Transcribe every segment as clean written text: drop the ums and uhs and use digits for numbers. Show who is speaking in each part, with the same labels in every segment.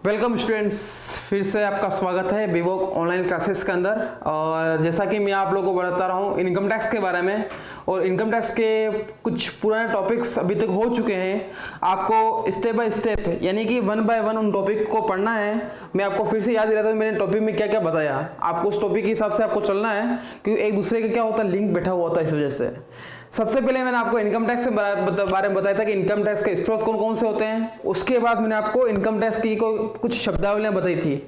Speaker 1: Welcome students, फिर से आपका स्वागत है बीवोक ऑनलाइन क्लासेस के अंदर। और जैसा कि मैं आप लोगों को बताता रहा हूँ इनकम टैक्स के बारे में, और इनकम टैक्स के कुछ पुराने टॉपिक्स अभी तक हो चुके हैं। आपको स्टेप बाय स्टेप यानी कि वन बाय वन उन टॉपिक को पढ़ना है। मैं आपको फिर से याद दिलाता हूँ मैंने टॉपिक में क्या क्या बताया, आपको उस टॉपिक के हिसाब से आपको चलना है, क्योंकि एक दूसरे का क्या होता है लिंक बैठा हुआ होता है। इस वजह से सबसे पहले मैंने आपको इनकम टैक्स के बारे में बताया था कि इनकम टैक्स के स्रोत कौन कौन से होते हैं। उसके बाद मैंने आपको इनकम टैक्स की कुछ शब्दावलियां बताई थी।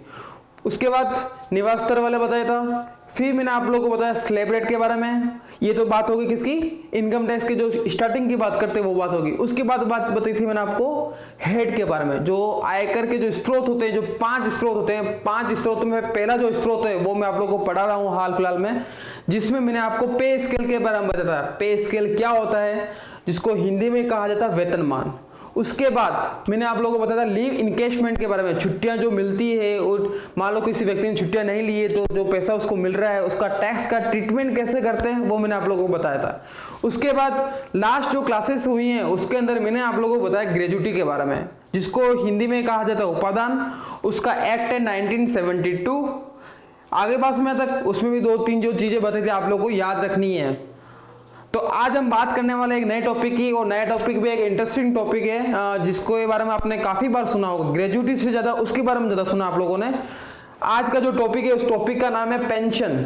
Speaker 1: उसके बाद निवास स्तर वाले बताया था। फिर मैंने आप लोगों को बताया स्लैब रेट के बारे में। ये तो बात होगी किसकी, इनकम टैक्स के जो स्टार्टिंग की बात करते हैं वो बात होगी। उसके बाद बात बताई थी मैंने आपको हेड के बारे में, जो आयकर के जो स्रोत होते हैं, जो 5 स्रोत होते हैं। 5 स्रोत में पहला जो स्रोत है वो मैं आप लोगों को पढ़ा रहा हूँ हाल फिलहाल में, जिसमें मैंने आपको पे स्केल के बारे में बताया था। पे स्केल क्या होता है, जिसको हिंदी में कहा जाता है वेतनमान। उसके बाद मैंने आप लोगों को बताया था लीव इनकैशमेंट के बारे में, छुट्टियां जो मिलती है और मान लो किसी व्यक्ति ने छुट्टियां नहीं ली है तो जो पैसा उसको मिल रहा है उसका टैक्स का ट्रीटमेंट कैसे करते हैं वो मैंने आप लोगों को बताया था। उसके बाद लास्ट जो क्लासेस हुई हैं उसके अंदर मैंने आप लोगों को बताया ग्रेजुटी के बारे में, जिसको हिंदी में कहा जाता है उपादान। उसका एक्ट है 1972। आगे पास में तक उसमें भी 2-3 जो चीजें बताई थी आप लोगों को याद रखनी है। तो आज हम बात करने वाले एक नए टॉपिक की, और नया टॉपिक भी एक इंटरेस्टिंग टॉपिक है, जिसको के बारे में आपने काफी बार सुना होगा। ग्रेजुटी से ज्यादा उसके बारे में ज्यादा सुना आप लोगों ने। आज का जो टॉपिक है उस टॉपिक का नाम है पेंशन।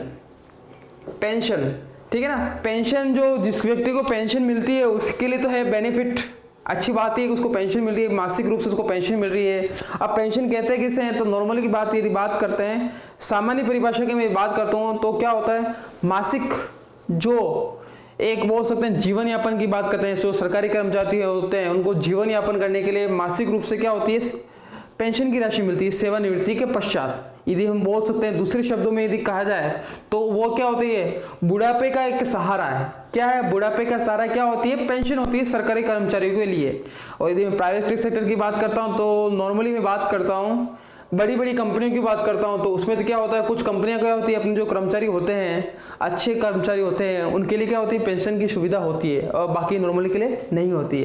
Speaker 1: पेंशन, ठीक है ना। पेंशन, जो जिस व्यक्ति को पेंशन मिलती है उसके लिए तो है बेनिफिट, अच्छी बात है कि उसको पेंशन मिल रही है, मासिक रूप से उसको पेंशन मिल रही है। अब पेंशन कहते हैं किसे हैं, तो नॉर्मली की बात यदि बात करते हैं, सामान्य परिभाषा की मैं बात करता हूँ तो क्या होता है, मासिक जो एक बोल सकते हैं जीवन यापन की बात करते हैं। जो सरकारी कर्मचारी होते हैं उनको जीवन यापन करने के लिए मासिक रूप से क्या होती है, पेंशन की राशि मिलती है सेवानिवृत्ति के पश्चात। यदि हम बोल सकते हैं दूसरे शब्दों में यदि कहा जाए तो वो क्या होती है, बुढ़ापे का एक सहारा है। क्या है बुढ़ापे का सहारा, क्या होती है, पेंशन होती है सरकारी कर्मचारियों के लिए। और यदि मैं प्राइवेट सेक्टर की बात करता हूँ तो नॉर्मली मैं बात करता हूँ बड़ी बड़ी कंपनियों की बात करता हूं, तो उसमें तो क्या होता है, कुछ कंपनियां क्या होती है अपने जो कर्मचारी होते हैं, अच्छे कर्मचारी होते हैं, उनके लिए क्या होती है, पेंशन की सुविधा होती है, और बाकी नॉर्मली के लिए नहीं होती है।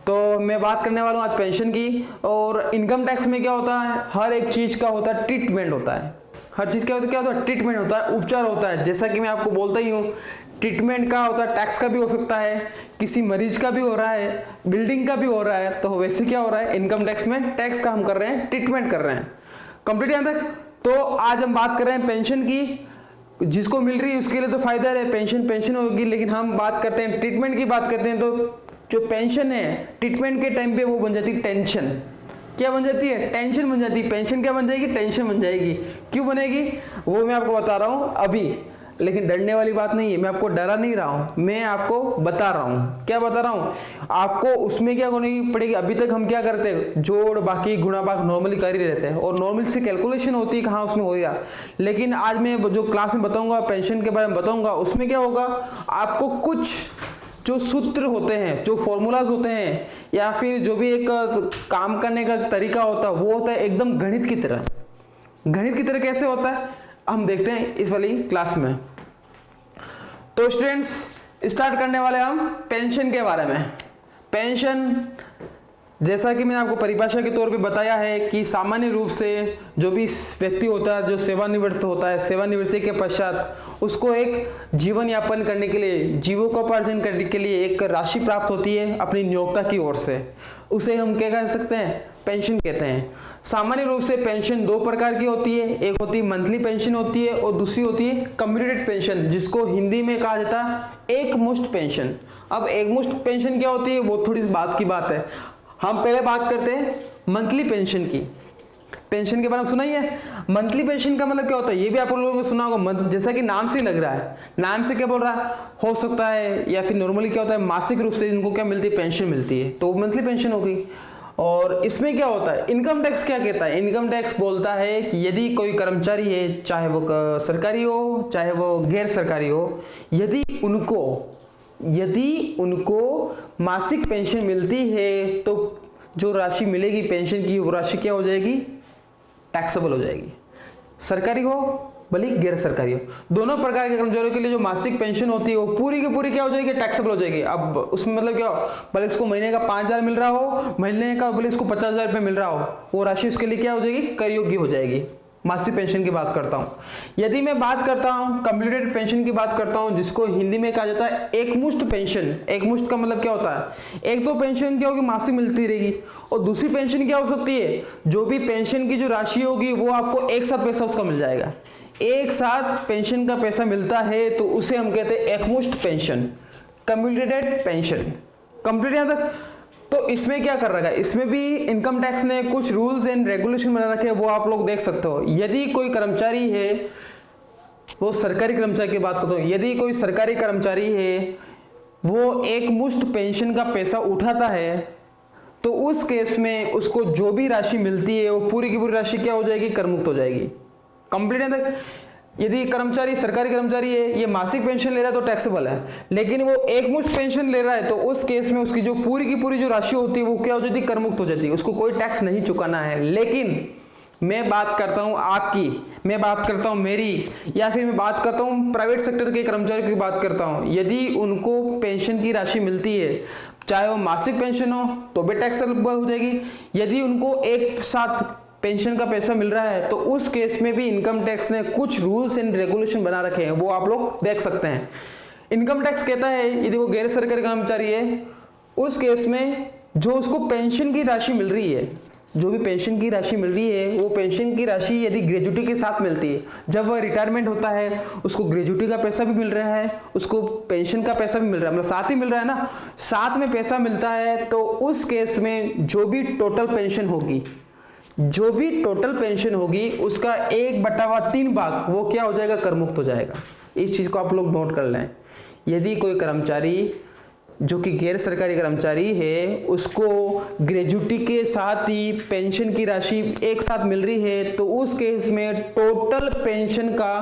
Speaker 1: तो मैं बात करने वाला हूं आज पेंशन की। और इनकम टैक्स में क्या होता है, हर एक चीज का होता है ट्रीटमेंट होता है। हर चीज क्या होता है, ट्रीटमेंट होता है, उपचार होता है। जैसा कि मैं आपको बोलता ही हूँ, ट्रीटमेंट का होता है, टैक्स का भी हो सकता है, किसी मरीज का भी हो रहा है, बिल्डिंग का भी हो रहा है। तो वैसे क्या हो रहा है, इनकम टैक्स में टैक्स का हम कर रहे हैं, ट्रीटमेंट कर रहे हैं। कंप्लीट यहां तक। तो आज हम बात कर रहे हैं पेंशन की। जिसको मिल रही है उसके लिए तो फायदा है, पेंशन पेंशन होगी, लेकिन हम बात करते हैं ट्रीटमेंट की बात करते हैं तो जो पेंशन है ट्रीटमेंट के टाइम पे वो बन जाती है टेंशन। क्या बन जाती है, टेंशन बन जाती है। पेंशन क्या बन जाएगी, टेंशन बन जाएगी। क्यों बनेगी वो मैं आपको बता रहा हूं अभी, लेकिन डरने वाली बात नहीं है, मैं आपको डरा नहीं रहा हूं, मैं आपको बता रहा हूं। क्या बता रहा हूं आपको, उसमें क्या करनी पड़ेगी। अभी तक हम क्या करते हैं, जोड़ बाकी गुणा भाग नॉर्मली कर ही रहते हैं, और नॉर्मल से कैलकुलेशन होती है कहाँ उसमें होगा। लेकिन आज मैं जो क्लास में बताऊंगा, पेंशन के बारे में बताऊंगा, उसमें क्या होगा, आपको कुछ जो सूत्र होते हैं, जो फॉर्मूलाज होते हैं, या फिर जो भी एक काम करने का तरीका होता है वो होता है एकदम गणित की तरह। गणित की तरह कैसे होता है हम देखते हैं इस वाली क्लास में। तो स्टूडेंट्स स्टार्ट करने वाले हम पेंशन के बारे में। पेंशन, जैसा कि मैंने आपको परिभाषा के तौर पे बताया है कि सामान्य रूप से जो भी व्यक्ति होता है जो सेवानिवृत्त होता है, सेवानिवृत्ति के पश्चात उसको एक जीवन यापन करने के लिए, जीविकोपार्जन करने के लिए एक राशि प्राप्त होती है अपनी नियोक्ता की ओर से। उसे हम क्या कह सकते हैं, पेंशन कहते हैं। सामान्य रूप से पेंशन 2 प्रकार की होती है, एक होती है मंथली पेंशन होती है, और दूसरी होती है कम्यूटेड पेंशन, जिसको हिंदी में कहा जाता है एकमुश्त पेंशन। अब एकमुश्त पेंशन क्या होती है वो थोड़ी बात की बात है। हम पहले बात करते हैं मंथली पेंशन की। पेंशन के बारे में सुना ही है। मंथली पेंशन का मतलब क्या होता है, ये भी आप लोगों को सुना होगा, जैसा कि नाम से लग रहा है, नाम से क्या बोल रहा है, हो सकता है, या फिर नॉर्मली क्या होता है, मासिक रूप से इनको क्या मिलती है, पेंशन मिलती है, तो मंथली पेंशन होगी। और इसमें क्या होता है, इनकम टैक्स क्या कहता है, इनकम टैक्स बोलता है कि यदि कोई कर्मचारी है, चाहे वो सरकारी हो चाहे वो गैर सरकारी हो, यदि उनको मासिक पेंशन मिलती है तो जो राशि मिलेगी पेंशन की वो राशि क्या हो जाएगी, टैक्सेबल हो जाएगी। सरकारी हो भले गैर सरकारी हो, दोनों प्रकार के कर्मचारियों के लिए जो मासिक पेंशन होती है वो पूरी की पूरी क्या हो जाएगी, टैक्सेबल हो जाएगी। अब उसमें मतलब क्या हो, भले इसको महीने का 5,000 मिल रहा हो, महीने का भले इसको 50,000 रुपये मिल रहा हो, वो राशि उसके लिए क्या हो जाएगी, कर योग्य हो जाएगी। मासिक पेंशन की बात करता हूँ। यदि मैं बात करता हूँ कंप्लीटेड पेंशन की बात करता हूँ, जिसको हिंदी में कहा जाता है एकमुश्त पेंशन। एकमुश्त का मतलब क्या होता है, एक तो पेंशन क्या होगी, मासिक मिलती रहेगी, और दूसरी पेंशन क्या हो सकती है, जो भी पेंशन की जो राशि होगी वो आपको एक साथ पैसा उसका मिल जाएगा। एक साथ पेंशन का पैसा मिलता है तो उसे हम कहते हैं एकमुश्त पेंशन, कंप्लीटेड पेंशन। कंप्लीट यहां तक। तो इसमें क्या कर रखा है, इसमें भी इनकम टैक्स ने कुछ रूल्स एंड रेगुलेशन बना रखे हैं, वो आप लोग देख सकते हो। यदि कोई कर्मचारी है, वो सरकारी कर्मचारी की बात करता हूं, यदि कोई सरकारी कर्मचारी है वो एक मुश्त पेंशन का पैसा उठाता है तो उस केस में उसको जो भी राशि मिलती है वो पूरी की पूरी राशि क्या हो जाएगी, कर मुक्त हो जाएगी। कंप्लीट है तक। यदि कर्मचारी सरकारी कर्मचारी है, ये मासिक पेंशन ले रहा है तो टैक्सेबल है, लेकिन वो एक मुश्त पेंशन ले रहा है तो उस केस में उसकी जो पूरी की पूरी जो राशि होती है वो क्या हो जाती है, कर मुक्त हो जाती है, उसको कोई टैक्स नहीं चुकाना है। लेकिन मैं बात करता हूं आपकी, मैं बात करता हूं मेरी, या फिर मैं बात करता हूं प्राइवेट सेक्टर के कर्मचारियों की बात करता हूं। यदि उनको पेंशन की राशि मिलती है, चाहे वो मासिक पेंशन हो तो भी टैक्सेबल हो जाएगी। यदि उनको एक साथ पेंशन का पैसा मिल रहा है तो उस केस में भी इनकम टैक्स ने कुछ रूल्स एंड रेगुलेशन बना रखे हैं, वो आप लोग देख सकते हैं। इनकम टैक्स कहता है यदि वो गैर सरकारी कर्मचारी है, उस केस में जो उसको पेंशन की राशि मिल रही है, जो भी पेंशन की राशि मिल रही है, वो पेंशन की राशि यदि ग्रेजुटी के साथ मिलती है, जब वह रिटायरमेंट होता है उसको ग्रेजुटी का पैसा भी मिल रहा है, उसको पेंशन का पैसा भी मिल रहा है, मतलब साथ ही मिल रहा है ना, साथ में पैसा मिलता है, तो उस केस में जो भी टोटल पेंशन होगी, जो भी टोटल पेंशन होगी उसका 1/3 भाग वो क्या हो जाएगा, कर मुक्त हो जाएगा। इस चीज को आप लोग नोट कर लें। यदि कोई कर्मचारी जो कि गैर सरकारी कर्मचारी है, उसको ग्रेजुटी के साथ ही पेंशन की राशि एक साथ मिल रही है तो उस केस में टोटल पेंशन का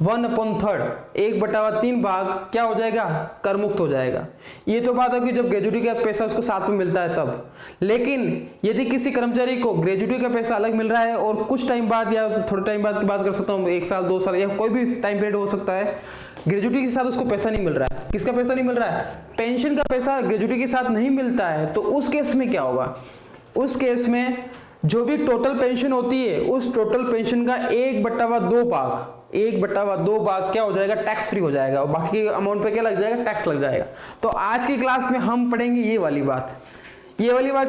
Speaker 1: 1/3 1/3 भाग क्या हो जाएगा, कर मुक्त हो जाएगा। ये तो बात है कि जब ग्रेजुटी का पैसा उसको साथ में मिलता है तब। लेकिन यदि किसी कर्मचारी को ग्रेजुटी का पैसा अलग मिल रहा है और कुछ टाइम बाद या थोड़े टाइम बाद की बात कर सकता हूँ, 1 साल 2 साल या कोई भी टाइम पीरियड हो सकता है, ग्रेजुटी के साथ उसको पैसा नहीं मिल रहा है। किसका पैसा नहीं मिल रहा है, पेंशन का पैसा ग्रेजुटी के साथ नहीं मिलता है, तो उस केस में क्या होगा, उस केस में जो भी टोटल पेंशन होती है उस टोटल पेंशन का 1/2 भाग क्या हो जाएगा, टैक्स फ्री हो जाएगा, और बाकी अमाउंट पे क्या लग जाएगा, टैक्स लग जाएगा। तो आज की क्लास में हम पढ़ेंगे ये वाली बात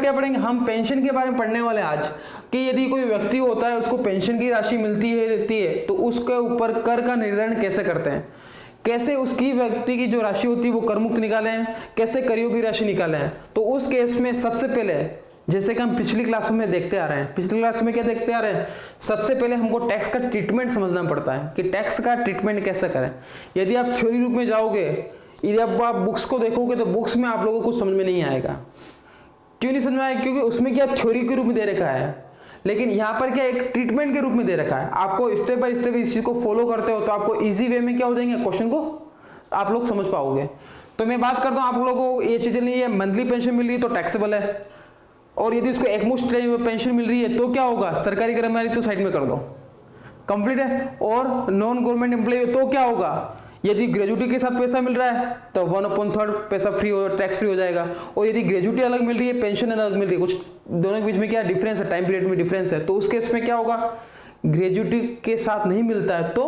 Speaker 1: क्या पढ़ेंगे, हम पेंशन के बारे में पढ़ने वाले हैं आज, कि यदि कोई व्यक्ति होता है उसको पेंशन की राशि मिलती है तो उसके ऊपर कर का निर्धारण कैसे करते हैं, कैसे उसकी व्यक्ति की जो राशि होती है वो कर मुक्त निकालें, कैसे करियों की राशि निकालें। तो उस केस में सबसे पहले, जैसे कि हम पिछली क्लासों में देखते आ रहे हैं, पिछली क्लास में क्या देखते आ रहे हैं, सबसे पहले हमको टैक्स का ट्रीटमेंट समझना पड़ता है कि टैक्स का ट्रीटमेंट कैसे करें। यदि आप थ्योरी रूप में जाओगे, यदि आप बुक्स को देखोगे तो बुक्स में आप लोगों को कुछ समझ में नहीं आएगा। क्यों नहीं समझ में आएगा, क्योंकि उसमें क्या थ्योरी के रूप में दे रखा है, लेकिन यहाँ पर क्या एक ट्रीटमेंट के रूप में दे रखा है। आपको स्टेप बाय स्टेप इस चीज को फॉलो करते हो तो आपको इजी वे में क्या हो जाएंगे, क्वेश्चन को आप लोग समझ पाओगे। तो मैं बात करता हूँ, आप लोगों को ये चीजें नहीं है, मंथली पेंशन मिल रही है तो टैक्सेबल है, और यदि उसको एकमुश्त पेंशन मिल रही है तो क्या होगा, सरकारी कर्मचारी तो साइड में कर दो, कंप्लीट है। और नॉन गवर्नमेंट एम्प्लॉय तो क्या होगा, यदि ग्रेजुटी के साथ पैसा मिल रहा है तो 1/3 पैसा फ्री हो, टैक्स फ्री हो जाएगा। और यदि ग्रेजुटी अलग मिल रही है, पेंशन अलग मिल रही है, कुछ दोनों के बीच में क्या डिफरेंस है, टाइम पीरियड में डिफरेंस है, तो उस केस में क्या होगा, ग्रेजुटी के साथ नहीं मिलता है तो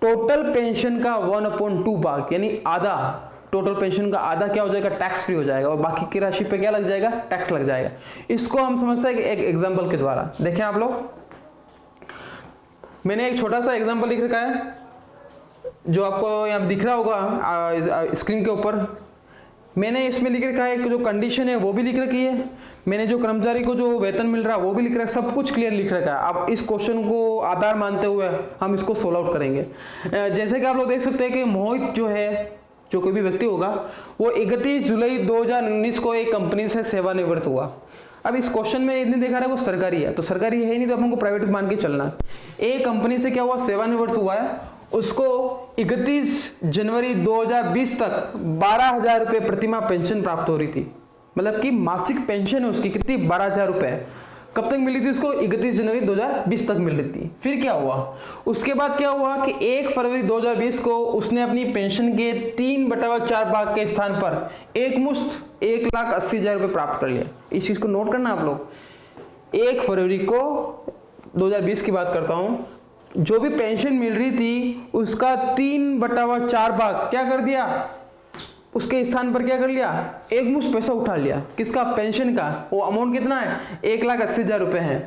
Speaker 1: टोटल पेंशन का 1/2 भाग यानी आधा, टोटल पेंशन का आधा क्या हो जाएगा, टैक्स फ्री हो जाएगा, और बाकी की राशि पे क्या लग जाएगा, टैक्स लग जाएगा। इसको हम समझते हैं कि एक एग्जांपल के द्वारा। देखें आप लोग, मैंने एक छोटा सा एग्जांपल लिख रखा है जो आपको यहाँ दिख रहा होगा स्क्रीन के ऊपर। मैंने इसमें लिख रखा है कि जो कंडीशन है वो भी लिख रखी है, मैंने जो कर्मचारी को जो वेतन मिल रहा है वो भी लिख रखा है, सब कुछ क्लियर लिख रखा है। अब इस क्वेश्चन को आधार मानते हुए हम इसको सोल्व आउट करेंगे। जैसे कि आप लोग देख सकते हैं कि मोहित जो है, जो कोई भी व्यक्ति होगा, वो 31 जुलाई 2019 को एक कंपनी से सेवानिवृत्त हुआ। अब इस क्वेश्चन में इतनी देखा रहा है वो सरकारी है, तो सरकारी है ही नहीं तो अपन को प्राइवेट मान के चलना। एक कंपनी से क्या हुआ, सेवानिवृत्त हुआ है, उसको 31 जनवरी 2020 तक 12,000 रुपये प्रतिमाह पेंशन प्राप्त हो रही थी, मतलब कि मासिक पेंशन है उसकी कितनी, 12,000 रुपये। कब तक मिली थी उसको? 31 जनवरी 2020 तक मिल रही थी। फिर क्या हुआ? उसके बाद क्या हुआ कि 1 फरवरी 2020 को उसने अपनी पेंशन के 3/4 भाग के स्थान पर एक मुश्त 1,80,000 रुपये प्राप्त कर लिया। इस चीज को नोट करना आप लोग। 1 फरवरी को 2020 की बात करता हूं, जो भी पेंशन मिल रही थी उसका 3/4 भाग क्या कर दिया? उसके स्थान पर क्या कर लिया? एक मुश्त पैसा उठा लिया। किसका? पेंशन का। वो अमाउंट कितना है? 1,80,000 रुपए है।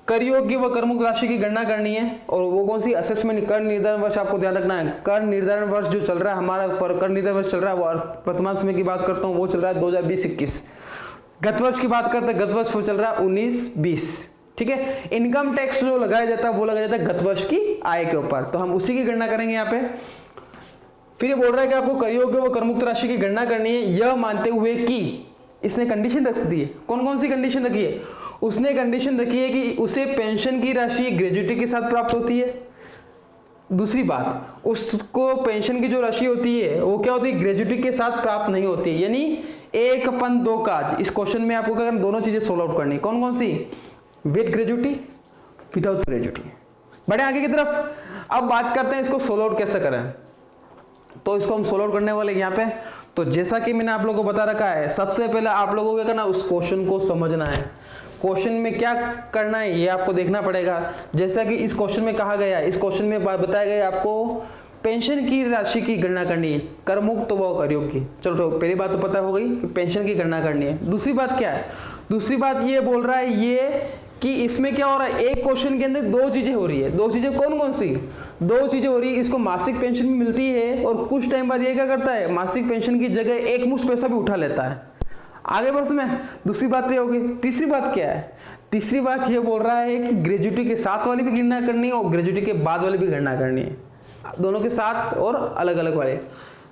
Speaker 1: कर योग्य व करमुक्त राशि की गणना करनी है। और वो कौन सी? असेसमेंट कर निर्धारण वर्ष आपको ध्यान रखना है। कर निर्धारण वर्ष जो चल रहा है हमारा, कर निर्धारण वर्ष चल रहा है, वो वर्तमान समय की बात करता हूँ, वो चल रहा है 2020-21। गत वर्ष की बात करते हैं, गत वर्ष वो चल रहा है 19-20। ठीक है। इनकम टैक्स जो लगाया जाता है वो लगाया जाता है गत वर्ष की आय के ऊपर, तो हम उसी की गणना करेंगे यहाँ पे। फिर ये बोल रहा है कि आपको कर योग्य व करमुक्त राशि की गणना करनी है, यह मानते हुए कि इसने कंडीशन रख दी है। कौन कौन सी कंडीशन रखी है? उसने कंडीशन रखी है कि उसे पेंशन की राशि ग्रेजुटी के साथ प्राप्त होती है। दूसरी बात, उसको पेंशन की जो राशि होती है वो क्या होती है? ग्रेजुटी के साथ प्राप्त नहीं होती है। यानी एक अपन दो काज। इस क्वेश्चन में आपको क्या करना? दोनों चीजें सोल्व आउट करनी। कौन कौन सी? With gratuity, without gratuity. बढ़े आगे की तरफ। अब बात करते हैं इसको सोल्व आउट कैसे करें। तो इसको हम सोल्व आउट करने वाले यहाँ पे। तो जैसा कि मैंने आप लोगों को बता रखा है, सबसे पहले आप लोगों को क्या करना? उस क्वेश्चन को समझना है। क्वेश्चन में क्या करना है ये आपको देखना पड़ेगा। जैसा कि इस क्वेश्चन में कहा गया है, इस क्वेश्चन में बताया गया आपको पेंशन की राशि की गणना करनी है, कर मुक्त व कर योग्य। चलो तो पहली बात तो पता हो गई कि पेंशन की गणना करनी है। दूसरी बात क्या है? दूसरी बात ये बोल रहा है ये कि इसमें क्या हो रहा है? एक क्वेश्चन के अंदर दो चीजें हो रही है। दो चीजें कौन कौन सी? दो चीजें हो रही है। इसको मासिक पेंशन भी मिलती है और कुछ टाइम बाद ये क्या करता है? मासिक पेंशन की जगह एक मुश्त पैसा भी उठा लेता है। आगे वर्ष में दूसरी बात ये होगी। तीसरी बात क्या है? तीसरी बात ये बोल रहा है कि ग्रेजुटी के साथ वाली भी गणना करनी है और ग्रेजुटी के बाद वाली भी गणना करनी है, दोनों के साथ और अलग अलग वाले।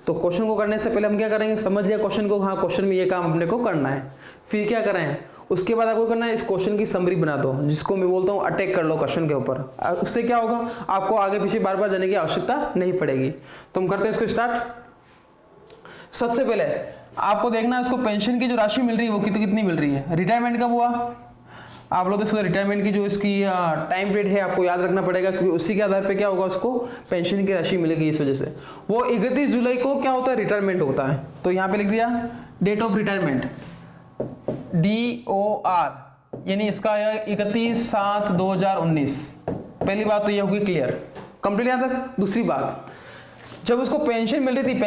Speaker 1: तो क्वेश्चन को करने से पहले हम क्या करेंगे? समझ लिया क्वेश्चन को, हाँ क्वेश्चन में ये काम अपने को करना है। फिर क्या करें? उसके बाद आपको करना है इस क्वेश्चन की समरी बना दो, जिसको मैं बोलता हूँ अटैक कर लो क्वेश्चन के ऊपर। उससे क्या होगा? आपको आगे पीछे बार बार जाने की आवश्यकता नहीं पड़ेगी। तो हम करते हैं इसको स्टार्ट। सबसे पहले आपको देखना है उसको पेंशन की जो राशि मिल रही है वो कितनी मिल रही है। रिटायरमेंट कब हुआ? आप लोग इसको रिटायरमेंट की जो इसकी टाइम पीरियड है आपको याद रखना पड़ेगा, क्योंकि उसी के आधार पे क्या होगा? उसको पेंशन की राशि मिलेगी। इस वजह से वो 31 जुलाई को क्या होता है? रिटायरमेंट होता है। तो यहाँ पे लिख दिया डेट ऑफ रिटायरमेंट DOR, यानी इसका आया 31/7/2019। पहली बात तो ये होगी क्लियर, कंप्लीट यहाँ तक। दूसरी बात, जब उसको पेंशन मिल रही थी,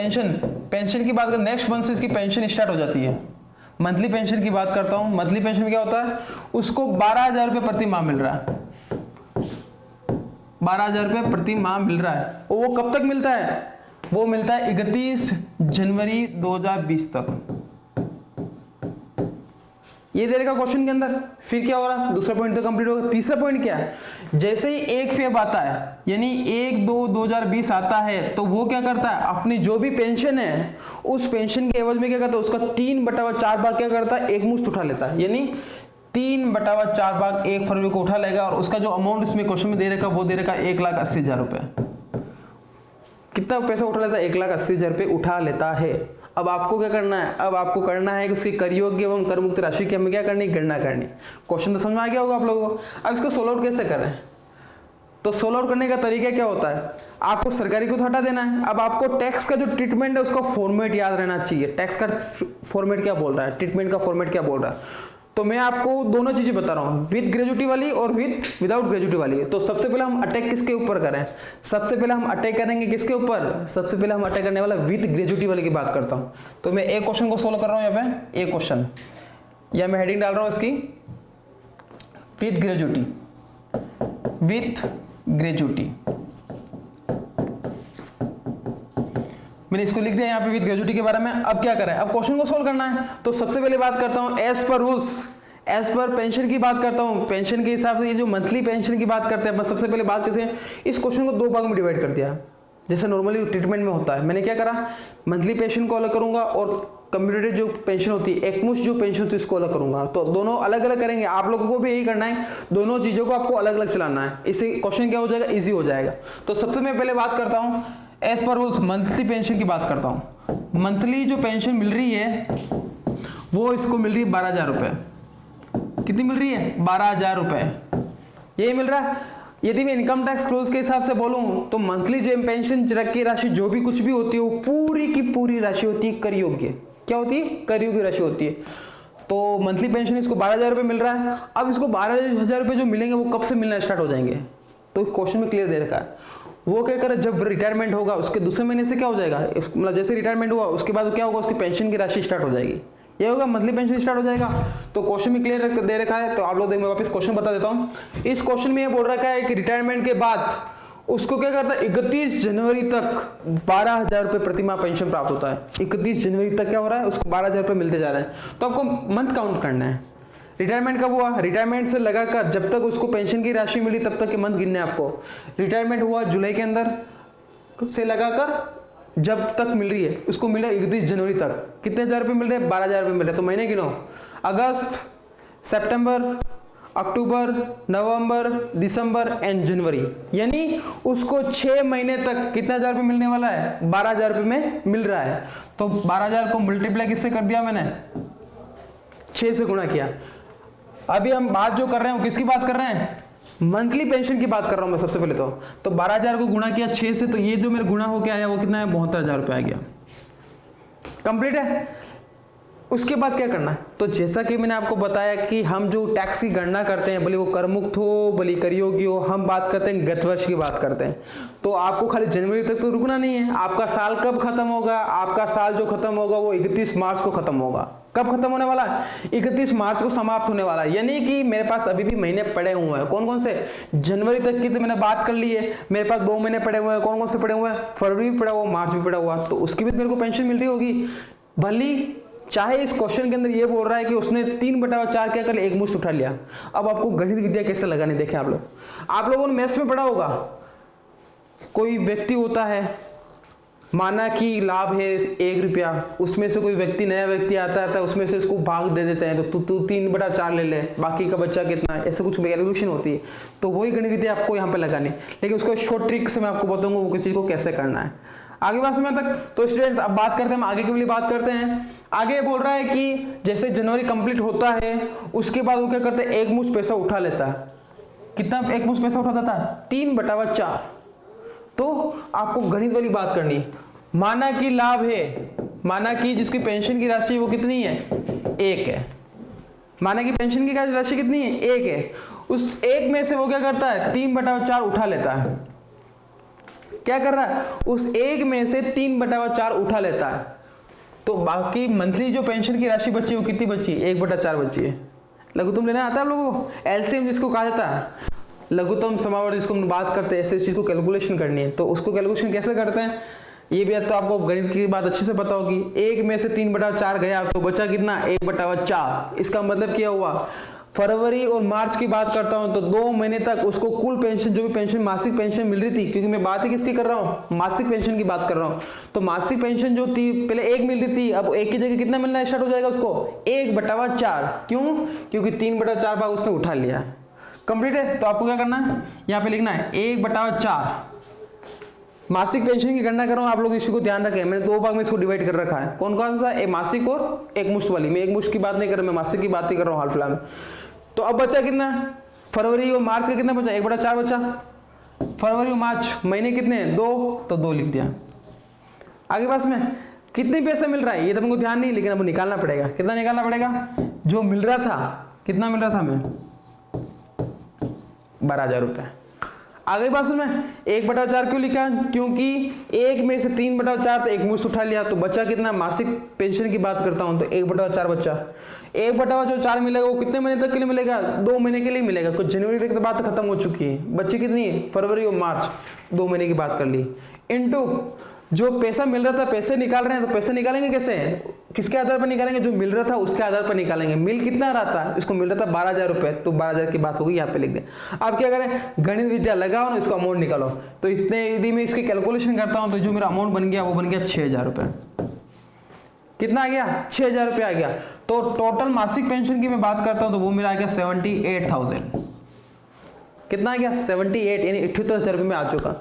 Speaker 1: पेंशन की बात कर, नेक्स्ट मंथ से इसकी पेंशन स्टार्ट हो जाती है। मंथली पेंशन की बात करता हूं। मंथली पेंशन में क्या होता है? उसको 12,000 रुपये प्रति माह मिल रहा है। 12,000 रुपये प्रति माह मिल रहा है। और वो कब तक मिलता है? वो मिलता है 31 जनवरी 2020 तक। ये दे देगा क्वेश्चन के अंदर। फिर क्या हो रहा है? दूसरा पॉइंट तो कंप्लीट होगा। तीसरा पॉइंट क्या है? जैसे ही एक फेब आता है, यानी 1/2/2020 आता है, तो वो क्या करता है? अपनी जो भी पेंशन है उस पेंशन के एवज में क्या करता है? उसका 3/4 भाग क्या करता है? एक मुश्त उठा लेता है। यानी 3/4 भाग 1 फरवरी को उठा लेगा और उसका जो अमाउंट इसमें क्वेश्चन में दे रखा वो दे रखा 1,80,000 रुपए। कितना पैसा उठा लेता है? 1,80,000 रुपये उठा लेता है। अब आपको क्या करना है? अब आपको करना है कि उसकी कर योग्य एवं कर मुक्त राशि की हमें क्या करनी? गणना करनी। क्वेश्चन तो समझ में आ गया होगा आप लोगों को। अब इसको सोल्व आउट कैसे करें? तो सोल्व आउट करने का तरीका क्या होता है? आपको सरकारी को तो हटा देना है। अब आपको टैक्स का जो ट्रीटमेंट है उसका फॉर्मेट याद रहना चाहिए। टैक्स का फॉर्मेट क्या बोल रहा है, ट्रीटमेंट का फॉर्मेट क्या बोल रहा है। तो मैं आपको दोनों चीजें बता रहा हूं, विद ग्रेजुटी वाली और विदाउट ग्रेजुटी वाली। तो सबसे पहले हम अटैक किसके ऊपर करें? सबसे पहले हम अटैक करेंगे किसके ऊपर? सबसे पहले हम अटैक करने वाला विद ग्रेजुटी वाले की बात करता हूं। तो मैं एक क्वेश्चन को सोल्व कर रहा हूं यहाँ पे। एक क्वेश्चन या मैं हेडिंग डाल रहा हूं इसकी विद ग्रेजुटी, विथ ग्रेजुटी। मैंने इसको लिख दिया यहाँ पे विद ग्रेजुटी के बारे में। अब क्या करें? अब क्वेश्चन को सोल्व करना है। तो सबसे पहले बात करता हूँ as per rules, as per pension की बात करता हूँ। पेंशन के हिसाब से ये जो मंथली पेंशन की बात करते हैं, सबसे पहले बात कैसे? इस क्वेश्चन को दो भाग में डिवाइड कर दिया, जैसे नॉर्मली ट्रीटमेंट में होता है। मैंने क्या करा? मंथली पेंशन को अलग करूंगा और कम्युनिटी जो पेंशन होती है, एकमुश्त जो पेंशन होती है, इसको अलग करूंगा। तो दोनों अलग अलग करेंगे। आप लोगों को भी यही करना है, दोनों चीजों को आपको अलग अलग चलाना है। इससे क्वेश्चन क्या हो जाएगा? इजी हो जाएगा। तो सबसे मैं पहले बात करता हूँ as per rules monthly pension की बात करता हूँ। मंथली जो पेंशन मिल रही है वो इसको मिल रही है 12,000 रुपये। कितनी मिल रही है? 12,000 रुपए ये मिल रहा है। यदि मैं इनकम टैक्स क्लोज के हिसाब से बोलूं तो मंथली जो पेंशन की राशि जो भी कुछ भी होती है वो पूरी की पूरी राशि होती है कर योग्य। क्या होती है? कर योग्य राशि होती है। तो मंथली पेंशन इसको 12,000 रुपये मिल रहा है। अब इसको 12,000 रुपये जो मिलेंगे वो कब से मिलना स्टार्ट हो जाएंगे? तो क्वेश्चन में क्लियर दे रखा है। वो क्या करे, जब रिटायरमेंट होगा उसके दूसरे महीने से क्या हो जाएगा, मतलब जैसे रिटायरमेंट हुआ उसके बाद क्या होगा, उसकी पेंशन की राशि स्टार्ट हो जाएगी। ये होगा मंथली पेंशन स्टार्ट हो जाएगा। तो क्वेश्चन में क्लियर दे रखा है। तो आप लोग देख, मैं वापस क्वेश्चन बता देता हूँ। इस क्वेश्चन में ये बोल रखा है कि रिटायरमेंट के बाद उसको क्या करता है, 31 जनवरी तक 12,000 रुपये प्रति माह पेंशन प्राप्त होता है। 31 जनवरी तक क्या हो रहा है, उसको 12,000 रुपये मिलते जा रहे हैं। तो आपको मंथ काउंट करना है। रिटायरमेंट कब हुआ, रिटायरमेंट से लगाकर जब तक उसको पेंशन की राशि मिली तब तक के मंथ गिनने आपको। रिटायरमेंट हुआ जुलाई के अंदर से लगाकर जब तक मिल रही है उसको मिला 31 जनवरी तक। कितने हजार रुपये मिल रहे हैं? 12,000 रुपये मिल रहे हैं। तो महीने गिनो, अगस्त, सितंबर, अक्टूबर, नवंबर, दिसंबर एंड जनवरी, यानी उसको 6 महीने तक कितने हजार रुपये मिलने वाला है? 12,000 रुपये में मिल रहा है। तो 12,000 को मल्टीप्लाई किससे कर दिया मैंने? 6 से गुणा किया। अभी हम बात जो कर रहे हैं किसकी बात कर रहे हैं? मंथली पेंशन की बात कर रहा हूं मैं सबसे पहले। तो 12,000 को गुणा किया 6 से, तो ये जो मेरे गुणा होके आया वो कितना है? 72,000 रुपये आ गया। कंप्लीट है। उसके बाद क्या करना है? तो जैसा कि मैंने आपको बताया कि हम जो टैक्स की गणना करते हैं, भले वो कर मुक्त हो भले कर योग्य हो, हम बात करते हैं गत वर्ष की बात करते हैं। तो आपको खाली जनवरी तक तो रुकना नहीं है। आपका साल कब खत्म होगा? आपका साल जो खत्म होगा वो 31 मार्च को खत्म होगा। कब खत्म होने वाला है? 31 मार्च को समाप्त होने वाला है। यानी कि मेरे पास अभी भी महीने पड़े हुए हैं। कौन कौन से? जनवरी तक की तो मैंने बात कर ली है। मेरे पास 2 महीने पड़े हुए हैं। कौन कौन से पड़े हुए हैं? फरवरी भी पड़ा हुआ, मार्च भी पड़ा हुआ। तो उसकी भी मेरे को पेंशन मिल रही होगी। भली चाहे इस क्वेश्चन के अंदर ये बोल रहा है कि उसने 3/4 क्या कर लिया, एक मुश्त उठा लिया। अब आपको गणित विद्या कैसे लगानी देखें आप लोगों ने मैथ्स में पढ़ा होगा। कोई व्यक्ति होता है, माना कि लाभ है 1 रुपया, उसमें से कोई व्यक्ति नया व्यक्ति आता है उसमें से उसको भाग दे देते हैं। तो तू 3/4 ले ले, बाकी का बच्चा कितना है, ऐसे कुछ कैलकुलेशन होती है। तो वही गणित विद्या आपको यहाँ पे लगानी। लेकिन उसको शॉर्ट ट्रिक से मैं आपको बताऊंगा वो चीज को कैसे करना है। आगे बात समझ तक। तो स्टूडेंट्स अब बात करते हैं, हम आगे के लिए बात करते हैं। आगे बोल रहा है कि जैसे जनवरी कंप्लीट होता है उसके बाद वो क्या करते हैं, एक मुश्त पैसा उठा लेता है। कितना एक मुश्त पैसा उठा देता है? 3/4। तो आपको गणित वाली बात करनी है। माना कि लाभ है, माना कि जिसकी पेंशन की राशि वो कितनी है? 1 है। माना कि पेंशन की राशि कितनी है? 1 है। उस 1 में से वो क्या करता है? 3/4 उठा लेता है। क्या कर रहा है? उस 1 में से 3/4 उठा लेता है। तो बाकी मंथली जो पेंशन की राशि बची वो कितनी बची? 1/4 बची है। लघुत्तम लेना आता है आप लोगों को? एलसीएम जिसको कहा जाता है, लघुत्तम समावर्त जिसको हम बात करते हैं, ऐसे चीज को कैलकुलेशन करनी है। तो उसको कैलकुलेशन कैसे करते हैं ये भी तो आपको गणित की बात अच्छे से पता होगी। 1 में से 3/4 गया तो बचा कितना? 1/4। इसका मतलब क्या हुआ? फरवरी और मार्च की बात करता हूं तो 2 महीने तक उसको कुल पेंशन, जो भी पेंशन मासिक पेंशन मिल रही थी, क्योंकि मैं बात ही किसकी कर रहा हूं? मासिक पेंशन की बात कर रहा हूं। तो मासिक पेंशन जो थी पहले 1 मिल रही थी, अब 1 की जगह कितना मिलना स्टार्ट हो जाएगा उसको? 1/4। क्यों? क्योंकि 3/4 भाग उसने उठा लिया। कंप्लीट है। तो आपको क्या करना है, यहाँ पे लिखना है 1/4। मासिक पेंशन की गणना कर रहा हूं, आप लोग इसी को ध्यान रखें। मैंने 2 भाग में इसको डिवाइड कर रखा है। कौन कौन सा? एक मासिक और एक मुश्त वाली। मैं एक मुश्त की बात नहीं कर रहा, मैं मासिक की बात ही कर रहा हूं हाल फिलहाल में। तो अब बचा कितना? फरवरी और मार्च का कितना बचा? 1/4 बचा। फरवरी और मार्च महीने कितने हैं? 2, तो 2 लिख दिया। आगे पास में कितने पैसे मिल रहा है ये तो हमको ध्यान नहीं, लेकिन अब निकालना पड़ेगा। कितना निकालना पड़ेगा? जो मिल रहा था, कितना मिल रहा था हमें? 12,000 रुपये। आगे बात सुन, 1/4 क्यों लिखा? क्योंकि 1 में से 3/4 तो एक मुश्त उठा लिया, तो बचा कितना? मासिक पेंशन की बात करता हूं तो 1/4 बचा। 1/4 मिलेगा वो कितने महीने तक के लिए मिलेगा? 2 महीने के लिए मिलेगा। कुछ जनवरी तक तो बात खत्म हो चुकी है। बच्ची कितनी है? फरवरी और मार्च, 2 महीने की बात कर ली। इनटू जो पैसा मिल रहा था, पैसे निकाल रहे हैं, तो पैसे निकालेंगे कैसे? किसके आधार पर निकालेंगे? जो मिल रहा था उसके आधार पर निकालेंगे। मिल कितना रहा था? इसको मिल रहा था 12,000 रुपए, तो 12,000 की बात होगी, यहाँ पे लिख दें। आप क्या करें? गणित विद्या लगाओ ना, इसको अमाउंट निकालो। तो इतने यदि मैं इसकी कैलकुलेशन करता हूं तो जो मेरा अमाउंट बन गया वो बन गया 6,000 रुपए। कितना आ गया? 6,000 रुपये आ गया। तो टोटल मासिक पेंशन की मैं बात करता हूं तो वो मेरा आ गया 78,000। कितना आ गया? 78, यानी 78,000 रुपये में आ चुका।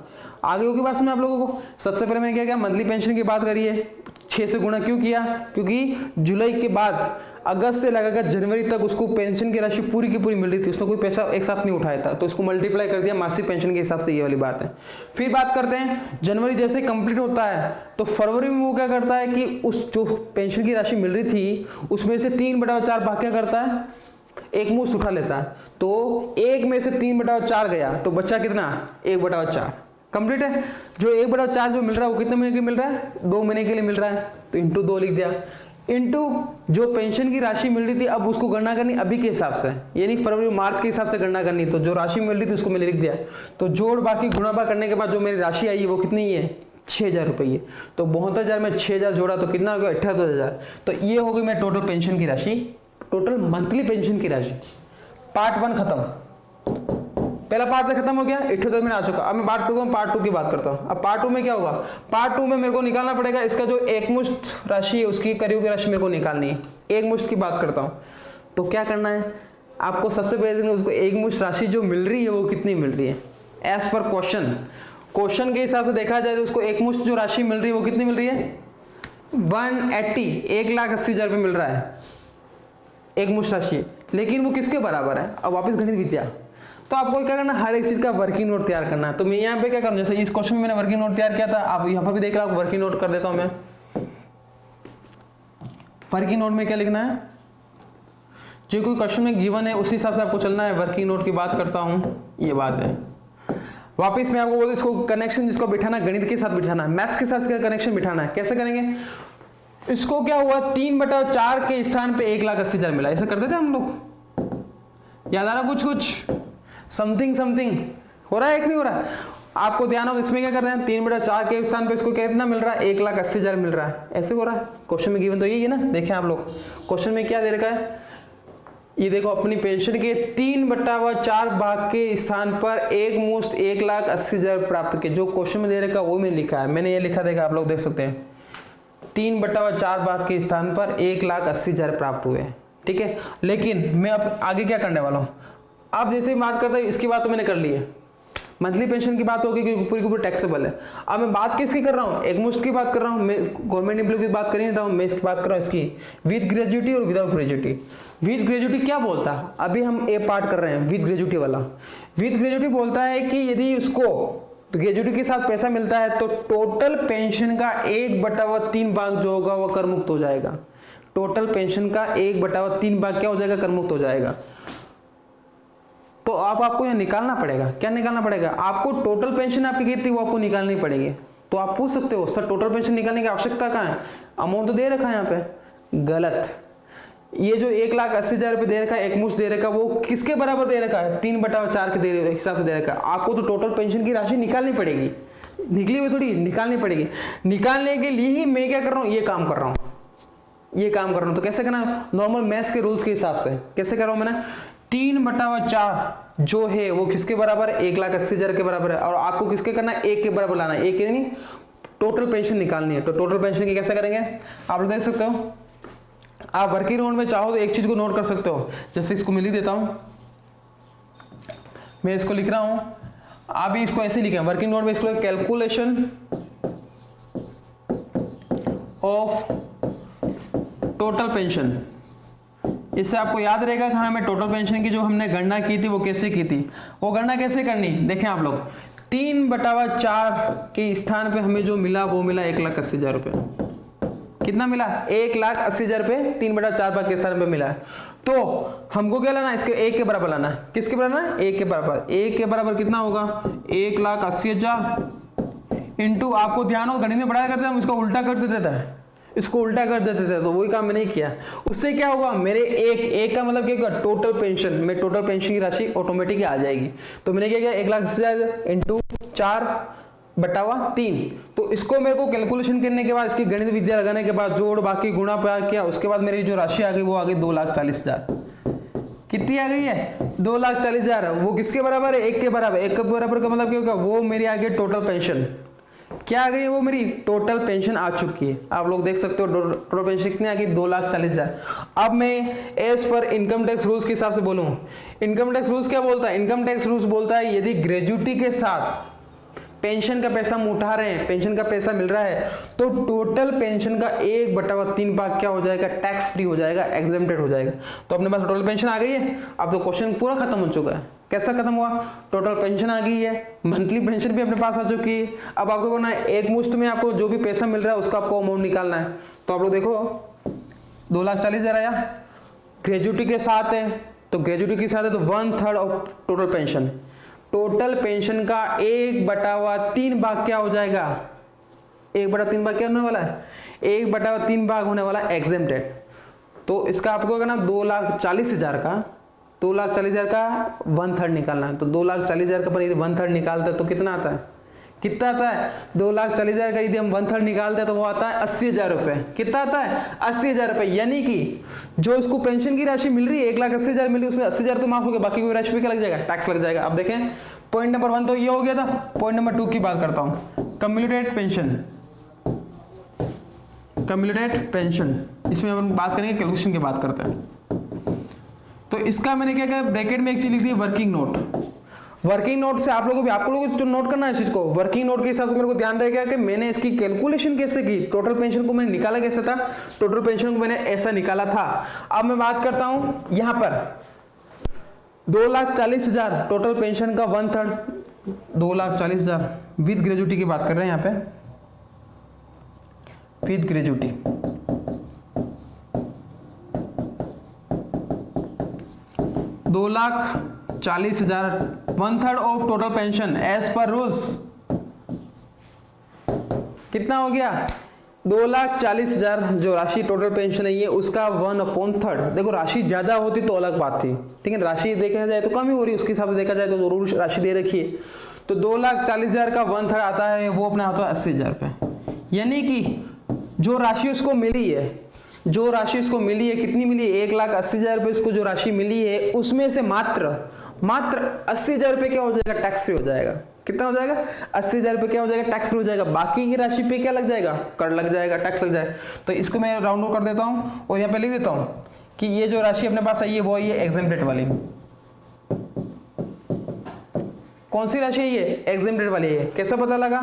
Speaker 1: आगे होगी बात में आप लोगों को। सबसे पहले मैंने क्या किया? मंथली पेंशन की बात करी है। 6 से गुणा क्यों किया? क्योंकि जुलाई के बाद अगस्त से लगाकर जनवरी तक उसको पेंशन की राशि पूरी की पूरी मिल रही थी, उसने कोई पैसा एक साथ नहीं उठाया था, तो इसको मल्टीप्लाई कर दिया मासिक पेंशन के हिसाब से, ये वाली बात है। फिर बात करते हैं जनवरी जैसे कंप्लीट होता है तो फरवरी में वो क्या करता है कि उस जो पेंशन की राशि मिल रही थी उसमें से 3/4 भाग क्या करता है, एक मुश्त उठा लेता है। तो 1 में से 3/4 गया तो बच्चा कितना, 1/4 कंप्लीट है। जो 1/4 जो मिल रहा है वो कितने महीने के लिए मिल रहा है, 2 महीने के लिए मिल रहा है, तो इंटू 2 लिख दिया, इंटू जो पेंशन की राशि मिल रही थी अब उसको गणना करनी अभी के हिसाब से, यानी फरवरी मार्च के हिसाब से गणना करनी, तो जो राशि मिल रही थी उसको मैंने लिख दिया। तो जोड़ बाकी गुणा भाग करने के बाद जो मेरी राशि आई है वो कितनी है, 6,000 रुपये। तो 72,000 में 6,000 जोड़ा तो कितना हो गया, 78,000। तो ये हो गई मेरी टोटल पेंशन की राशि, टोटल मंथली पेंशन की राशि। पार्ट 1 खत्म, पहला पार्ट खत्म हो गया, 78 में आ चुका। अब मैं पार्ट 2 की बात करता हूँ। अब पार्ट 2 में क्या होगा, पार्ट 2 में मेरे को निकालना पड़ेगा इसका जो एकमुश्त राशि है उसकी करीब की राशि मेरे को निकालनी है। एक मुश्त की बात करता हूँ तो क्या करना है आपको, सबसे पहले उसको एक मुश्त राशि जो मिल रही है वो कितनी मिल रही है, एज पर क्वेश्चन के हिसाब से देखा जाए तो उसको एक मुश्त जो राशि मिल रही है वो कितनी मिल रही है, 1,80,000 रुपये मिल रहा है एक मुश्त राशि, लेकिन वो किसके बराबर है। अब वापस गणित विद्या, तो आपको क्या करना, हर एक चीज का वर्किंग नोट तैयार करना है। तो मैं यहाँ पे क्या करूँ, जैसे इस क्वेश्चन में मैंने वर्किंग नोट तैयार किया था, आप यहाँ पर भी देख रहे हो, वर्किंग नोट कर देता हूँ मैं। वर्किंग नोट में क्या लिखना है, जो कोई क्वेश्चन में गिवन है उसी हिसाब से आपको चलना है। वर्किंग नोट की बात करता हूँ, ये बात है। वापिस मैं आपको बोलूँ इसको कनेक्शन जिसको बिठाना, गणित के साथ बिठाना है, मैथ्स के साथ कनेक्शन बिठाना है। कैसे करेंगे, इसको क्या हुआ, 3/4 के स्थान पे 1,80,000 मिला, ऐसा करते थे हम लोग, याद आ रहा कुछ समथिंग हो रहा है, एक नहीं हो रहा है, आपको ध्यान हो। इसमें क्या कर रहे हैं, 3/4 के स्थान पे इसको कितना मिल रहा है, 1,80,000 मिल रहा है, ऐसे हो रहा है। क्वेश्चन में गिवन तो यही है ना, देखें आप लोग क्वेश्चन में क्या दे रखा है, ये देखो अपनी पेंशन के 3/4 भाग के स्थान पर एक मुश्त 1,80,000 प्राप्त के, जो क्वेश्चन में दे रखा वो मैंने लिखा है, मैंने ये लिखा देखा आप लोग देख सकते हैं, 3/4 भाग के स्थान पर 1,80,000 प्राप्त हुए, ठीक है। लेकिन मैं अब आगे क्या करने वाला हूँ, अब जैसे ही बात करता हूँ इसकी बात तो मैंने कर ली है, मंथली पेंशन की बात होगी क्योंकि पूरी की पूरी टैक्सेबल है। अब मैं बात किसकी कर रहा हूँ, एक मुश्त की बात कर रहा हूँ, मैं गवर्नमेंट एम्प्लॉय की बात कर नहीं रहा हूँ, मैं इसकी बात कर रहा हूँ इसकी विद ग्रेजुएटी और विदाउट ग्रेजुएटी। विद ग्रेजुएटी क्या बोलता है, अभी हम ए पार्ट कर रहे हैं विद ग्रेजुएटी वाला। विद ग्रेजुएटी बोलता है कि यदि उसको ग्रेजुएटी के साथ पैसा मिलता है तो टोटल पेंशन का 1/3 भाग जो होगा वो कर मुक्त हो जाएगा। टोटल पेंशन का 1/3 भाग क्या हो जाएगा, कर मुक्त हो जाएगा। तो आपको यह निकालना पड़ेगा, क्या निकालना पड़ेगा आपको, टोटल पेंशन आपकी कितनी वो आपको निकालनी पड़ेगी। तो आप पूछ सकते हो सर टोटल पेंशन निकालने की आवश्यकता कहाँ है, अमाउंट तो दे रखा है यहाँ पे, गलत। ये जो 1,80,000 रुपये दे रखा है, एक मुश्त दे रखा है, वो किसके बराबर दे रखा है, 3/4 के हिसाब से दे रखा है। आपको तो टोटल पेंशन की राशि निकालनी पड़ेगी, निकली हुई थोड़ी निकालनी पड़ेगी। निकालने के लिए ही मैं क्या कर रहा हूँ, ये काम कर रहा हूँ। तो कैसे करना, नॉर्मल मैथ्स के रूल्स के हिसाब से कैसे कर रहा हूँ मैंने, 3/4 जो है वो किसके बराबर है, 1,80,000 के बराबर है, और आपको किसके करना है, 1 के बराबर लाना है, 1 नहीं टोटल पेंशन निकालनी है। तो टोटल पेंशन की कैसे करेंगे, आप लोग देख सकते हो, आप वर्किंग नोट में चाहो तो एक चीज को नोट कर सकते हो, जैसे इसको मैं लिख देता हूं, मैं इसको लिख रहा हूं, आप भी इसको ऐसे लिखें वर्किंग नोट में, इसको कैलकुलेशन ऑफ टोटल पेंशन। इससे आपको याद रहेगा खाना में टोटल पेंशन की जो हमने गणना की थी वो कैसे की थी, वो गणना कैसे करनी, देखें आप लोग 3/4 के स्थान पे हमें जो मिला वो मिला 1,80,000 रुपये। कितना मिला, 1,80,000 रुपये 3/4 भाग के स्थान पे मिला। तो हमको क्या लाना, इसके 1 के बराबर लाना है, किसके बराबर लाना है, 1 के बराबर। 1 के बराबर कितना होगा, 1,80,000 इंटू, आपको ध्यान हो गणित में पढ़ाया करते हैं हम इसको उल्टा कर देते थे, इसको उल्टा कर देते थे, तो वही काम मैंने किया। उससे क्या होगा, मेरे एक का मतलब क्या होगा, टोटल पेंशन में टोटल पेंशन की राशि ऑटोमेटिक आ जाएगी। तो मैंने क्या किया, 1,80,000 इंटू 4/3। तो इसको मेरे को कैलकुलेशन करने के बाद, इसकी गणित विद्या लगाने के बाद, जोड़ बाकी गुणा प्रयोग किया, उसके बाद मेरी जो राशि आ गई वो आ गई 2,40,000। कितनी आ गई है, 2,40,000। वो किसके बराबर है, 1 के बराबर। 1 के बराबर का मतलब क्या होगा, वो मेरी आ गई टोटल पेंशन। क्या आ गई है, वो मेरी टोटल पेंशन आ चुकी है। आप लोग देख सकते हो टोटल पेंशन कितनी आ गई, 2,40,000। अब मैं as per income tax rules के हिसाब से बोलूं, इनकम टैक्स रूल्स क्या बोलता है, इनकम टैक्स रूल्स बोलता है यदि ग्रेजुएटी के साथ पेंशन का पैसा हम उठा रहे हैं, पेंशन का पैसा मिल रहा है, तो टोटल पेंशन का 1/3 भाग क्या हो जाएगा, टैक्स फ्री हो जाएगा, एग्जेम्प्टेड हो जाएगा। तो अपने पास टोटल पेंशन आ गई है। अब तो क्वेश्चन पूरा खत्म हो चुका है। कैसा खत्म हुआ, टोटल पेंशन आ गई है, मंथली पेंशन भी अपने पास आ चुकी है। अब आपको करना है एक मुश्त में आपको जो भी पैसा मिल रहा है उसका आपको अमाउंट निकालना है। तो आप लोग देखो 2,40,000 आया, ग्रेजुटी के साथ है, तो ग्रेजुटी के साथ है तो 1/3 of total pension. Total pension का 1/3 भाग क्या हो जाएगा, 1/3 भाग क्या होने वाला है, 1/3 भाग होने वाला एग्जेम्प्टेड। तो इसका आपको करना 2,40,000 का 2,40,000 का 1/3 निकालना है। तो 2,40,000 का पर यदि 1/3 निकालते हैं तो कितना आता है, कितना आता है, 2,40,000 का यदि हम 1/3 निकालते हैं तो वो आता है 80,000 रुपए। कितना आता है, 80,000 रुपए। यानी कि जो इसको पेंशन की राशि मिल रही है 1,80,000 मिल रही है, उसमें 80,000 तो माफ हो गया, बाकी कोई राशि पे क्या लग जाएगा, टैक्स लग जाएगा। अब देखें पॉइंट नंबर 1 तो ये हो गया था। पॉइंट नंबर 2 की बात करता हूँ, कम्युलेटेड पेंशन। कम्युलेटेड पेंशन, इसमें हम बात करेंगे, कैलकुलेशन की बात करते हैं। तो इसका मैंने क्या किया, ब्रैकेट में एक चीज लिख दी, वर्किंग नोट। वर्किंग नोट से आप लोगों को जो नोट करना है इस चीज को, वर्किंग नोट के हिसाब से मेरे को ध्यान रहेगा कि मैंने इसकी कैलकुलेशन कैसे की, टोटल पेंशन को मैंने निकाला कैसे था, टोटल पेंशन को मैंने ऐसा निकाला था। अब मैं बात करता हूं यहां पर 2,40,000 टोटल पेंशन का 1/3, 2,40,000 विद ग्रेजुटी की बात कर रहे हैं यहां पे, with gratuity. $2,40,000 1/3 of total pension as per rules कितना हो गया, 2,40,000 जो राशि टोटल पेंशन है ये उसका 1/3। देखो राशि ज्यादा होती तो अलग बात थी, ठीक है, राशि देखा जाए तो कम ही हो रही है, उसके हिसाब से देखा जाए तो जरूर राशि दे रखी है। तो 2,40,000 का 1/3 आता है, वो अपना आता है 80,000 रुपए। यानी कि जो राशि उसको मिली है, जो राशि उसको मिली है, कितनी मिली है, 1,80,000 रुपए उसको जो राशि मिली है उसमें से मात्र 80,000 रुपए क्या हो जाएगा, टैक्स फ्री हो जाएगा। कितना हो जाएगा, 80,000 रुपए क्या हो जाएगा, टैक्स फ्री हो जाएगा। बाकी की राशि पे क्या लग जाएगा, कर लग जाएगा, टैक्स लग जाएगा। तो इसको मैं राउंड ऑफ कर देता हूं और यहाँ पे लिख देता हूं कि ये जो राशि अपने पास आई है वो है ये एग्जेम्प्टेड वाली। कौन सी राशि है ये, एग्जेम्प्टेड वाली है। कैसा पता लगा,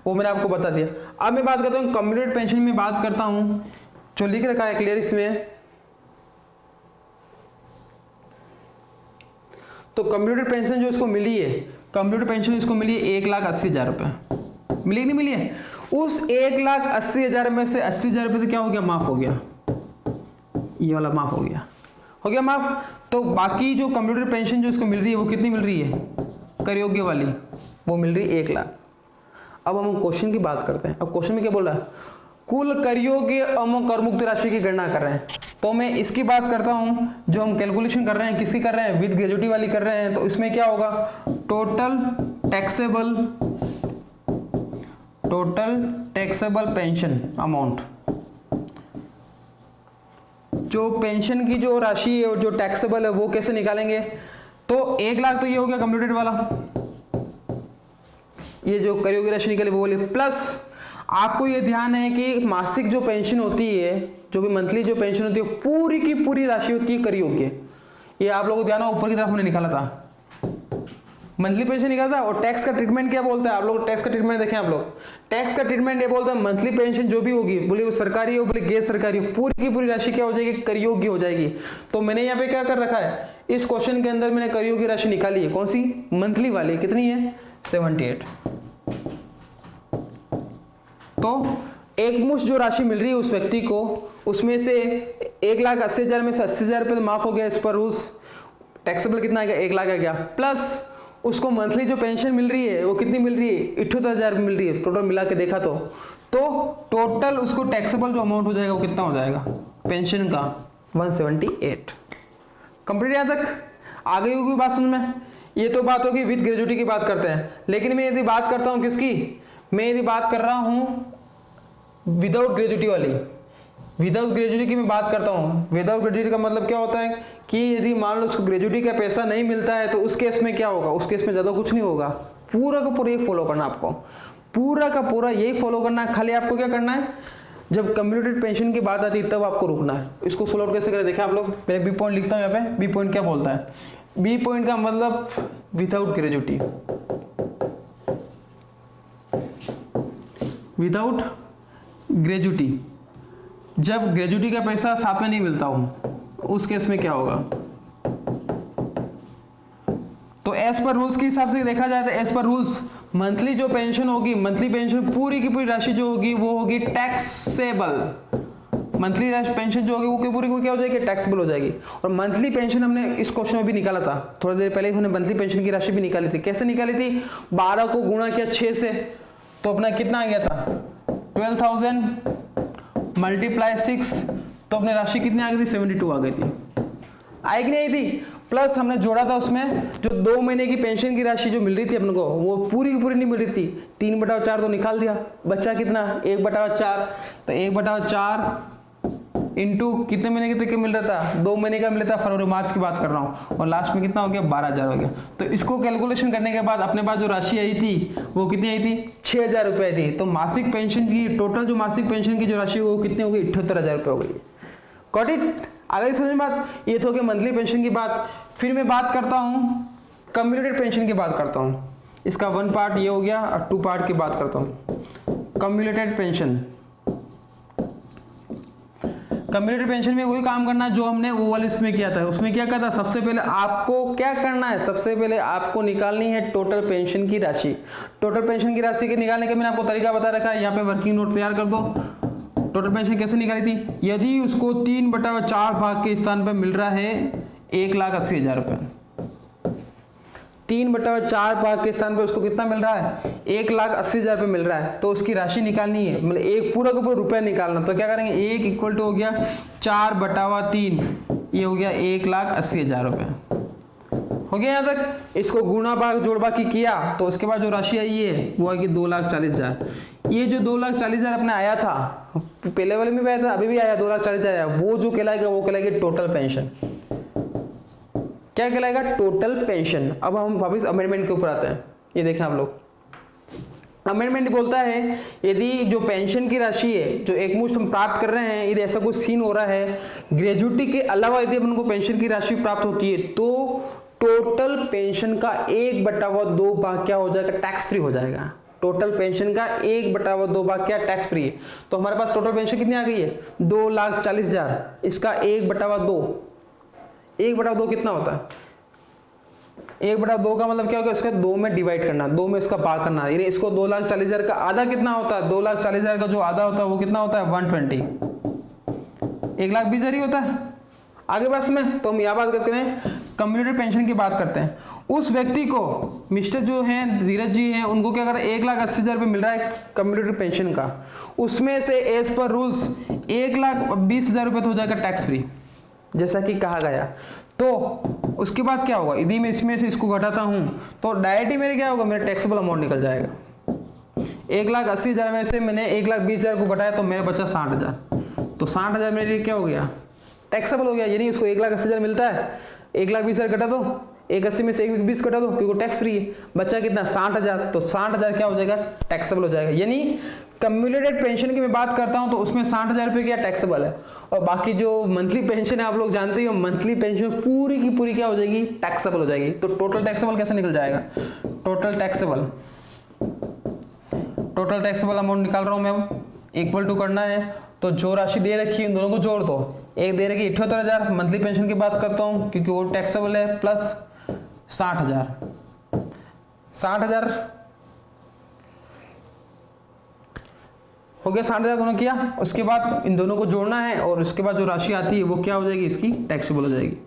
Speaker 1: वो मैंने आपको बता दिया। अब मैं बात करता हूँ कम्युलेटेड पेंशन में, बात करता हूं जो लिख रखा है क्लियर इसमें। तो कंप्यूटर पेंशन जो इसको मिली है, कंप्यूटर पेंशन इसको मिली है 1,80,000 रुपए, मिली नहीं मिली है। उस 1,80,000 में से 80,000 रुपए से क्या हो गया, माफ हो गया, ये वाला माफ हो गया माफ। तो बाकी जो कंप्यूटर पेंशन जो इसको मिल रही है वो कितनी मिल रही है, कर योग्य वाली, वो मिल रही है 1 लाख। अब हम क्वेश्चन की बात करते हैं। अब क्वेश्चन में क्या बोल रहा है, कुल कर योग्य कर मुक्त राशि की गणना कर रहे हैं। तो मैं इसकी बात करता हूं, जो हम कैलकुलेशन कर रहे हैं किसकी कर रहे हैं, विद ग्रेजुटी वाली कर रहे हैं। तो इसमें क्या होगा, टोटल टैक्सेबल पेंशन अमाउंट, जो पेंशन की जो राशि है जो टैक्सेबल है वो कैसे निकालेंगे। तो 1 लाख तो ये हो गया कंप्यूटेड वाला, ये जो कर योग्य राशि निकले वो बोले, प्लस आपको ये ध्यान है कि मासिक जो पेंशन होती है, जो भी मंथली जो पेंशन होती है, पूरी की पूरी राशि होती है कर योग्य। ये आप लोगों को ध्यान हो, ऊपर की तरफ हमने निकाला था, मंथली पेंशन निकाला था। और टैक्स का ट्रीटमेंट क्या बोलता है, आप लोग टैक्स का ट्रीटमेंट देखें। आप लोग टैक्स का ट्रीटमेंट ये बोलता है, मंथली पेंशन जो भी होगी, बोले वो सरकारी हो बोले गैर सरकारी हो, पूरी की पूरी राशि क्या हो जाएगी, कर योग्य हो जाएगी। तो मैंने यहाँ पे क्या कर रखा है, इस क्वेश्चन के अंदर मैंने कर योग्य राशि निकाली है, कौन सी, मंथली वाली, कितनी है, 78। तो एक मुश्त जो राशि मिल रही है उस व्यक्ति को, उसमें से 1,80,000 में से 80,000 रुपये तो माफ हो गया, इस पर रूल्स टैक्सेबल कितना आएगा, 1 लाख आ गया। प्लस उसको मंथली जो पेंशन मिल रही है वो कितनी मिल रही है, 78,000 मिल रही है, टोटल मिला के देखा तो टोटल उसको टैक्सेबल जो अमाउंट हो जाएगा वो कितना हो जाएगा पेंशन का, 178। कंप्लीट यहाँ तक आ गई होगी बात समझ में। ये तो बात होगी विद ग्रेजुटी की बात करते हैं, लेकिन मैं यदि बात करता हूँ किसकी, मैं यदि बात कर रहा हूं विदाउट ग्रेजुटी वाली, विदाउट ग्रेजुटी की मैं बात करता हूं। विदाउट ग्रेजुटी का मतलब क्या होता है कि यदि मान लो उसको ग्रेजुटी का पैसा नहीं मिलता है तो उस केस में क्या होगा, उस केस में ज्यादा कुछ नहीं होगा, पूरा का पूरा ये फॉलो करना, आपको पूरा का पूरा यही फॉलो करना है। खाली आपको क्या करना है, जब कम्युलेटेड पेंशन की बात आती है तब आपको रुकना है। इसको सोल्व आउट कैसे करें देखें आप लोग। मैंने बी पॉइंट लिखता हूं यहाँ पे, बी पॉइंट क्या बोलता है, बी पॉइंट का मतलब विदाउट ग्रेजुटी, विदाउट ग्रेजुटी, जब ग्रेजुटी का पैसा साथ में नहीं मिलता हो उस केस में क्या होगा? तो एज पर रूल्स के हिसाब से देखा जाए तो एज पर रूल्स मंथली जो पेंशन होगी, मंथली पेंशन पूरी की पूरी राशि जो होगी वो होगी टैक्सेबल। मंथली पेंशन जो होगी वो पूरी क्या हो जाएगी? टैक्सेबल हो जाएगी। और मंथली पेंशन हमने इस क्वेश्चन में भी निकाला था, थोड़ी देर पहले हमने मंथली पेंशन की राशि भी निकाली थी। कैसे निकाली थी? 12 को गुणा किया 6 से, तो अपना कितना आ गया था? 12,000 मल्टीप्लाई 6, तो अपनी राशि कितनी आ गई थी? 72 आ गई थी। आई कि नहीं आई थी? प्लस हमने जोड़ा था उसमें जो 2 महीने की पेंशन की राशि जो मिल रही थी अपन को, वो पूरी की पूरी नहीं मिल रही थी। 3/4 तो निकाल दिया, बचा कितना? 1/4। तो 1/4 इंटू कितने महीने के तक मिल रहा था? 2 महीने का मिल रहा था, फरवरी मार्च की बात कर रहा हूँ, और लास्ट में कितना हो गया? 12,000 हो गया। तो इसको कैलकुलेशन करने के बाद अपने पास जो राशि आई थी वो कितनी आई थी? 6,000 रुपये थी। तो मासिक पेंशन की टोटल जो मासिक पेंशन की जो राशि वो कितनी हो गई? 78,000 रुपये हो गई। Got it? आगे समझ में बात? ये तो हो गई मंथली पेंशन की बात। फिर मैं बात करता हूँ कम्युलेटेड पेंशन की बात करता हूँ। इसका 1 पार्ट ये हो गया और 2 पार्ट की बात करता हूँ। कम्युलेटेड पेंशन, कम्युलेटेड पेंशन में वही काम करना जो हमने वो वाले इसमें किया था। उसमें क्या कहता? सबसे पहले आपको क्या करना है? सबसे पहले आपको निकालनी है टोटल पेंशन की राशि। टोटल पेंशन की राशि के निकालने का मैंने आपको तरीका बता रखा है, यहाँ पे वर्किंग नोट तैयार कर दो। टोटल पेंशन कैसे निकाली थी? यदि उसको 3/4 भाग के स्थान पर मिल रहा है 1,80,000 रुपये, 3/4 भाग के स्थान पर उसको कितना मिल रहा है? 1,80,000 रुपये मिल रहा है, तो उसकी राशि निकालनी है, मतलब एक पूरा का पूरा रुपया निकालना। तो क्या करेंगे? 1 इक्वल टू हो गया 4/3, ये हो गया 1,80,000 रुपये। हो गया यहाँ तक? इसको गुणा भाग जोड़ बाकी किया तो उसके बाद जो राशि आई है वो आएगी 2,40,000। ये जो 2,40,000 अपने आया था, पहले वाले में भी आया था, अभी भी आया 2,40,000 आया, वो जो कहलाएगा वो कहलाएगी टोटल पेंशन। क्या कहलाएगा? Total pension. अब हम वापस अमेंडमेंट के ऊपर आते हैं। ये देखें आप लोग, अमेंडमेंट बोलता है यदि जो पेंशन की राशि है जो एकमुश्त हम प्राप्त कर रहे हैं, यदि ऐसा कुछ सीन हो रहा है, ग्रेजुटी के अलावा यदि अपन को पेंशन की राशि प्राप्त होती है, तो टोटल पेंशन का 1/2 भाग क्या हो जाएगा? टैक्स फ्री हो जाएगा। टोटल पेंशन का 1/2 भाग क्या? टैक्स फ्री है। तो हमारे पास टोटल पेंशन कितनी आ गई है? 2,40,000। इसका 1/2, 1/2 कितना होता है? 1/2 का मतलब क्या होगा? इसका 2 में डिवाइड करना, 2 में इसका भाग करना। यानी इसको 2,40,000 का आधा कितना होता है? 2,40,000 का जो आधा होता है वो कितना होता है? 120, 1,20,000 ही होता है। आगे बात में तो हम यहाँ बात करते हैं कम्युलेटेड पेंशन की बात करते हैं। उस व्यक्ति को मिस्टर जो हैं धीरज जी हैं, उनको क्या कर रहा है? 1,80,000 रुपये मिल रहा है कम्युलेटेड पेंशन का। उसमें से एज पर रूल्स 1,20,000 रुपये तो हो जाएगा टैक्स फ्री, जैसा कि कहा गया। तो उसके बाद क्या होगा? यदि मैं इसमें से इसको घटाता हूं तो डायरेक्ट ही मेरे क्या होगा? मेरा टैक्सेबल अमाउंट निकल जाएगा। 1,80,000 में से मैंने 1,20,000 को घटाया तो मेरा बचा 60,000। तो 60,000 मेरे लिए क्या हो गया? टैक्सेबल हो गया। यानी इसको 1,80,000 मिलता है, 1,20,000 घटा दो, 180 में से 120 घटा दो क्योंकि टैक्स फ्री है। बचा कितना? 60,000। तो 60,000 क्या हो जाएगा? टैक्सेबल हो जाएगा। यानी कम्युलेटेड पेंशन की मैं बात करता हूं तो उसमें 60,000 रुपये क्या टैक्सेबल है, और बाकी जो मंथली पेंशन है आप लोग जानते हो, मंथली पेंशन पूरी की पूरी क्या हो जाएगी? टैक्सेबल हो जाएगी। तो टोटल टैक्सेबल कैसे निकल जाएगा? टोटल टैक्सेबल अमाउंट निकाल रहा हूं मैं, इक्वल टू करना है तो जो राशि दे रखी है इन दोनों को जोड़ दो। एक दे रखी 78,000, मंथली पेंशन की बात करता हूं क्योंकि वो टैक्सेबल है, प्लस 60,000 हो गया। 60,000 दोनों किया, उसके बाद इन दोनों को जोड़ना है और उसके बाद जो राशि आती है वो क्या हो जाएगी? इसकी टैक्सेबल हो जाएगी।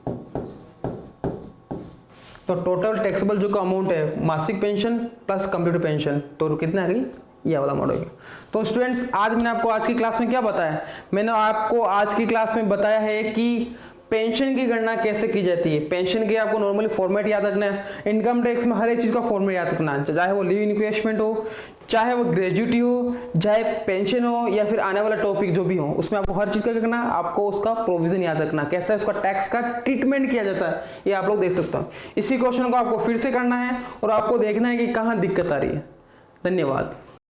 Speaker 1: तो टोटल टैक्सेबल जो का अमाउंट है मासिक पेंशन प्लस कंप्यूटर पेंशन, तो कितना आ गई? ये वाला अमाउंट हो गया। तो स्टूडेंट्स आज मैंने आपको आज की क्लास में क्या बताया? मैंने आपको आज की क्लास में बताया है कि पेंशन की गणना कैसे की जाती है। पेंशन के आपको नॉर्मली फॉर्मेट याद रखना है। इनकम टैक्स में हर एक चीज का फॉर्मेट याद रखना है, चाहे वो लीव इनक्वेशमेंट हो, चाहे वो ग्रेजुटी हो, चाहे पेंशन हो, या फिर आने वाला टॉपिक जो भी हो, उसमें आपको हर चीज का करना, आपको उसका प्रोविजन याद रखना, कैसा उसका टैक्स का ट्रीटमेंट किया जाता है, ये आप लोग देख सकते हो। इसी क्वेश्चन को आपको फिर से करना है और आपको देखना है कि कहाँ दिक्कत आ रही है। धन्यवाद।